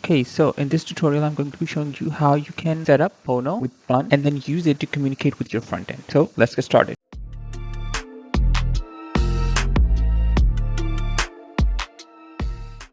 Okay, so in this tutorial, I'm going to be showing you how you can set up Hono with Bun and then use it to communicate with your front end. So let's get started.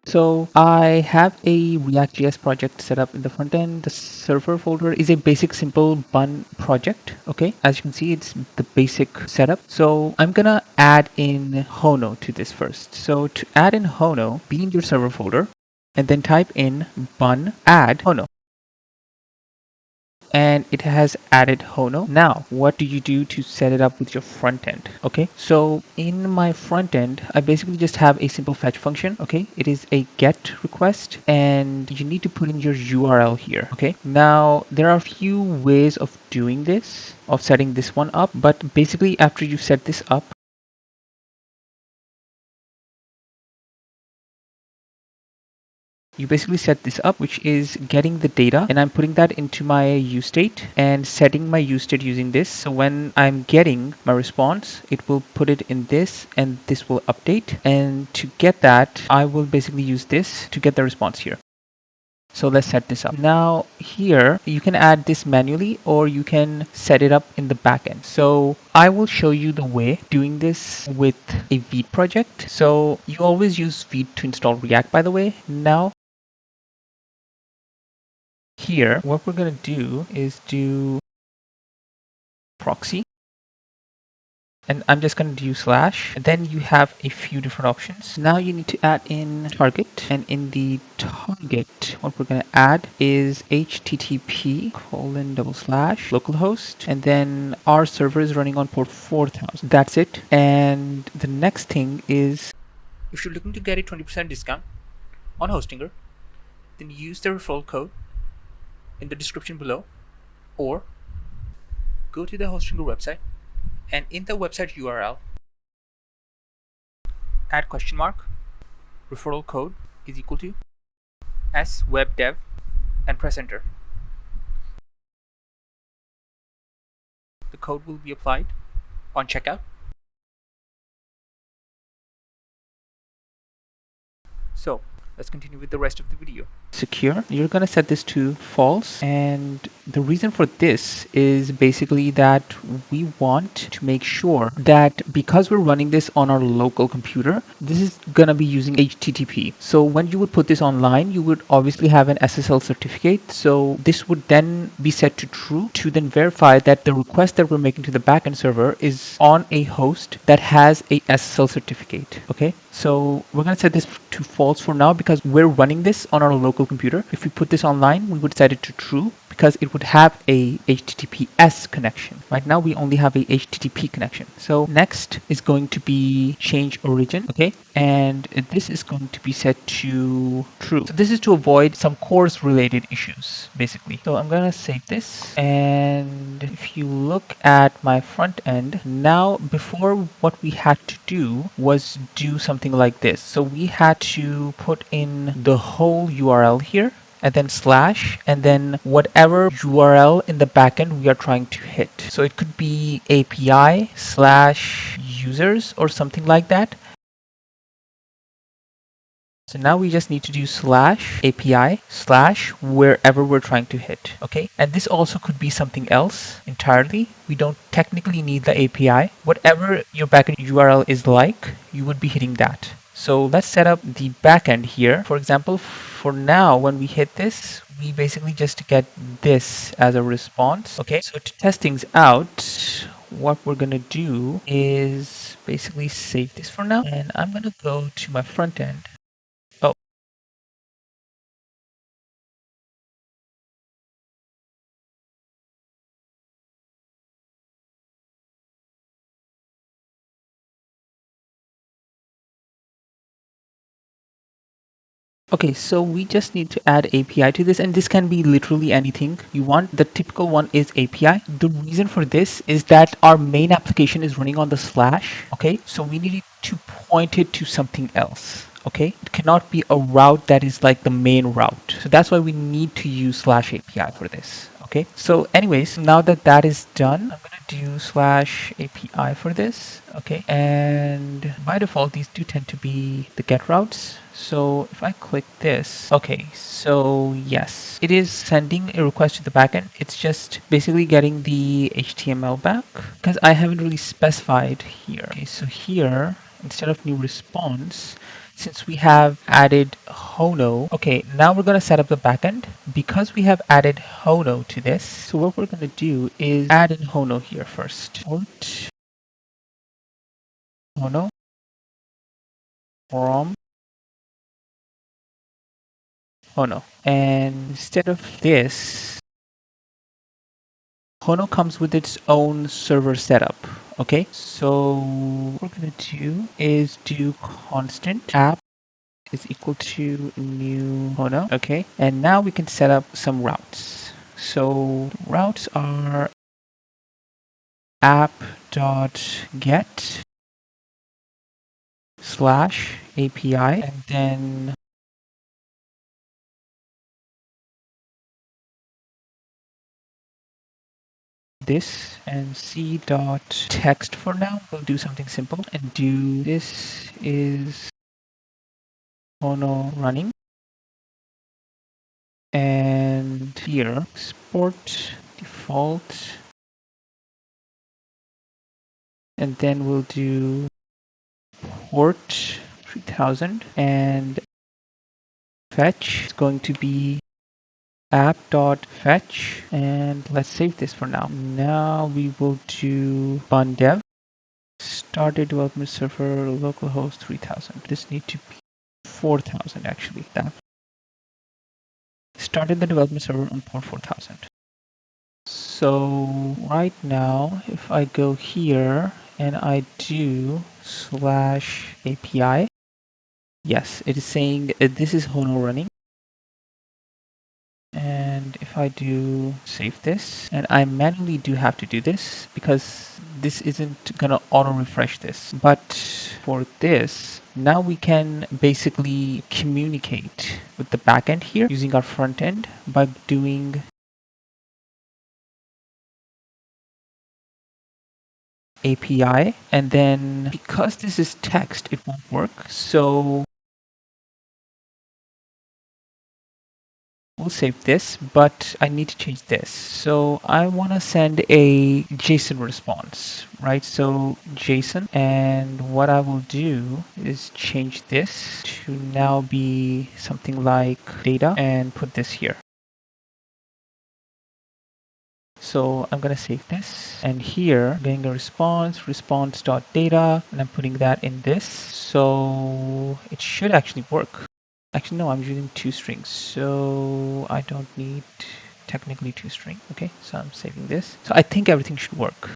So I have a React.js project set up in the front end. The server folder is a basic simple Bun project. Okay, as you can see, it's the basic setup. So I'm gonna add in Hono to this first. So to add in Hono, be in your server folder and then type in bun add Hono. And it has added Hono. Now, what do you do to set it up with your front end? Okay, so in my front end, I basically just have a simple fetch function. Okay, it is a get request and you need to put in your URL here. Okay, now there are a few ways of doing this, of setting this one up, but basically after you set this up, you basically set this up, which is getting the data, and I'm putting that into my useState and setting my useState using this. So when I'm getting my response, it will put it in this and this will update. And to get that, I will basically use this to get the response here. So let's set this up. Now here, you can add this manually or you can set it up in the backend. So I will show you the way doing this with a Vite project. So you always use Vite to install React, by the way. Now here, what we're going to do is do proxy. And I'm just going to do slash. Then you have a few different options. Now you need to add in target. And in the target, what we're going to add is http:// localhost. And then our server is running on port 4000. That's it. And the next thing is, if you're looking to get a 20% discount on Hostinger, then use the referral code in the description below, or go to the Hostinger website and in the website URL add referral code is equal to swebdev and press enter. The code will be applied on checkout. So let's continue with the rest of the video. Secure, you're going to set this to false, and the reason for this is basically that we want to make sure that because we're running this on our local computer, this is going to be using HTTP. So when you would put this online, you would obviously have an SSL certificate. So this would then be set to true to then verify that the request that we're making to the backend server is on a host that has a SSL certificate. Okay, so we're going to set this to false for now because we're running this on our local computer. If we put this online, we would set it to true because it would have a HTTPS connection. Right now we only have a HTTP connection. So next is going to be change origin, okay? And this is going to be set to true. So this is to avoid some course related issues, basically. So I'm gonna save this. And if you look at my front end, now before what we had to do was do something like this. So we had to put in the whole URL here, and then slash, and then whatever URL in the backend we are trying to hit. So it could be API/users or something like that. So now we just need to do slash API slash wherever we're trying to hit. Okay, and this also could be something else entirely. We don't technically need the API. Whatever your backend URL is like, you would be hitting that. So let's set up the backend here. For example, for now, when we hit this, we basically just get this as a response. Okay, so to test things out, what we're gonna do is basically save this for now, and I'm gonna go to my front end. Oh, okay, so we just need to add API to this, and this can be literally anything you want. The typical one is API. The reason for this is that our main application is running on the slash, okay? So we need to point it to something else, okay? It cannot be a route that is like the main route. So that's why we need to use slash API for this, okay? So anyways, now that that is done, I'm gonna do slash API for this, okay? And by default, these do tend to be the get routes. So if I click this, okay, so yes, it is sending a request to the backend. It's just basically getting the HTML back because I haven't really specified here. Okay, so here, instead of new response, since we have added Hono, okay, now we're going to set up the backend because we have added Hono to this. So what we're going to do is add in Hono here first. Port Hono from Hono. And instead of this, Hono comes with its own server setup. Okay, so what we're going to do is do constant app is equal to new Hono. Okay, and now we can set up some routes. So routes are app.get slash API, and then this and c dot text for now. We'll do something simple and do this is Hono running, and here export default, and then we'll do port 3000 and fetch is going to be app.fetch, and let's save this for now. Now we will do run dev started development server localhost 3000. This need to be 4000 actually. That started the development server on port 4000. So right now, if I go here and I do slash API, yes, it is saying this is Hono running. And if I do save this, and I manually do have to do this because this isn't gonna auto refresh this. But for this, now we can basically communicate with the backend here using our front end by doing API, and then because this is text, it won't work. So we'll save this, but I need to change this. So I want to send a JSON response, right? So JSON, and what I will do is change this to now be something like data and put this here. So I'm going to save this, and here I'm getting a response.data, and I'm putting that in this. So it should actually work. Actually, no, I'm using two strings, so I don't need technically two string. Okay, so I'm saving this. So I think everything should work.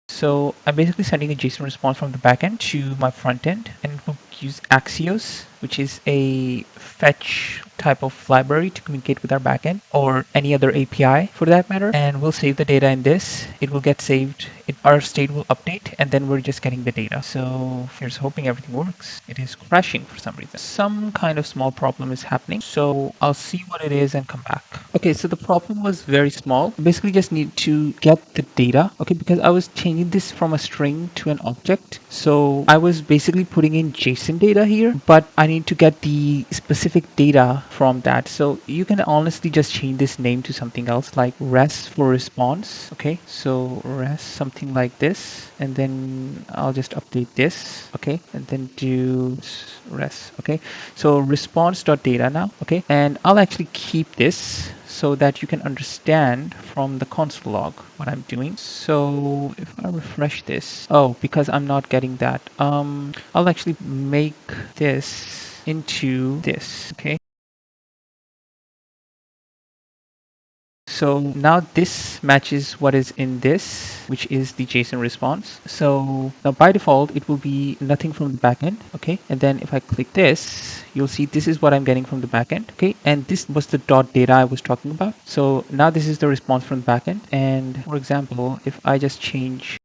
So I'm basically sending a JSON response from the backend to my front end, and it will use Axios, which is a fetch type of library to communicate with our backend or any other API for that matter. And we'll save the data in this. It will get saved. Our state will update, and then we're just getting the data. So here's hoping everything works. It is crashing for some reason. Some kind of small problem is happening. So I'll see what it is and come back. Okay, so the problem was very small. Basically just need to get the data. Okay, because I was changing this from a string to an object. So I was basically putting in JSON data here, but I need to get the specific data from that. So you can honestly just change this name to something else like res for response. Okay, so res something like this, and then I'll just update this. Okay, and then do res. Okay, so response.data now. Okay, and I'll actually keep this so that you can understand from the console log what I'm doing. So if I refresh this, oh, because I'm not getting that, I'll actually make this into this. Okay, so now this matches what is in this, which is the JSON response. So now by default, it will be nothing from the backend. Okay. And then if I click this, you'll see this is what I'm getting from the backend. Okay. And this was the dot data I was talking about. So now this is the response from the backend. And for example, if I just change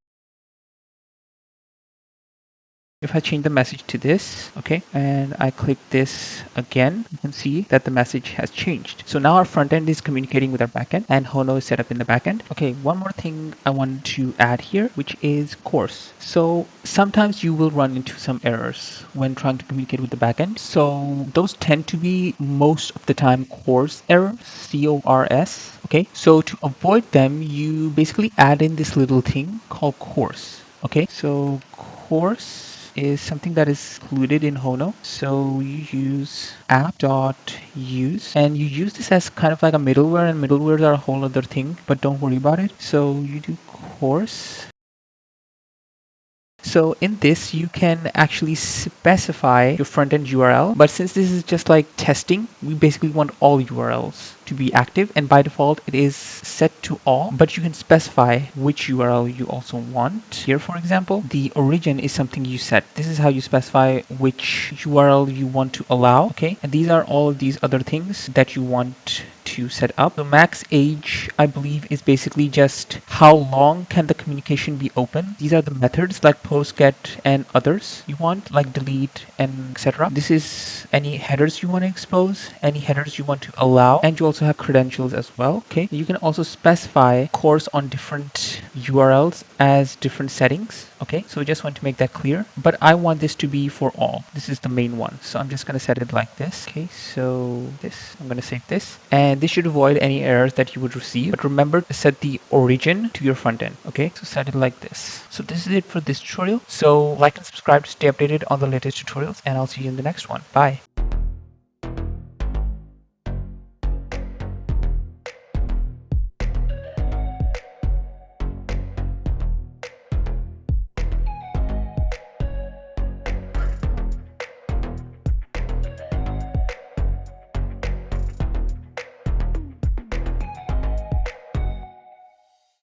if I change the message to this, okay, and I click this again, you can see that the message has changed. So now our front end is communicating with our backend, and Hono is set up in the backend. Okay, one more thing I want to add here, which is course. So sometimes you will run into some errors when trying to communicate with the backend. So those tend to be most of the time course errors, CORS. Okay, so to avoid them, you basically add in this little thing called course. Okay, so course is something that is included in Hono. So you use app.use, and you use this as kind of like a middleware, and middlewares are a whole other thing, but don't worry about it. So you do course. So in this, you can actually specify your front-end URL, but since this is just like testing, we basically want all URLs to be active, and by default it is set to all, but you can specify which URL you also want. Here, for example, the origin is something you set. This is how you specify which URL you want to allow, okay? And these are all of these other things that you want to set up. The max age, I believe, is basically just how long can the communication be open. These are the methods like post, get, and others you want, like delete and etc. This is any headers you want to expose, any headers you want to allow, and you also have credentials as well. Okay, you can also specify course on different URLs as different settings. Okay, so we just want to make that clear, but I want this to be for all. This is the main one, so I'm just going to set it like this. Okay, so this, I'm going to save this, and this should avoid any errors that you would receive. But remember to set the origin to your front end. Okay, so set it like this. So this is it for this tutorial. So like and subscribe to stay updated on the latest tutorials, and I'll see you in the next one. Bye.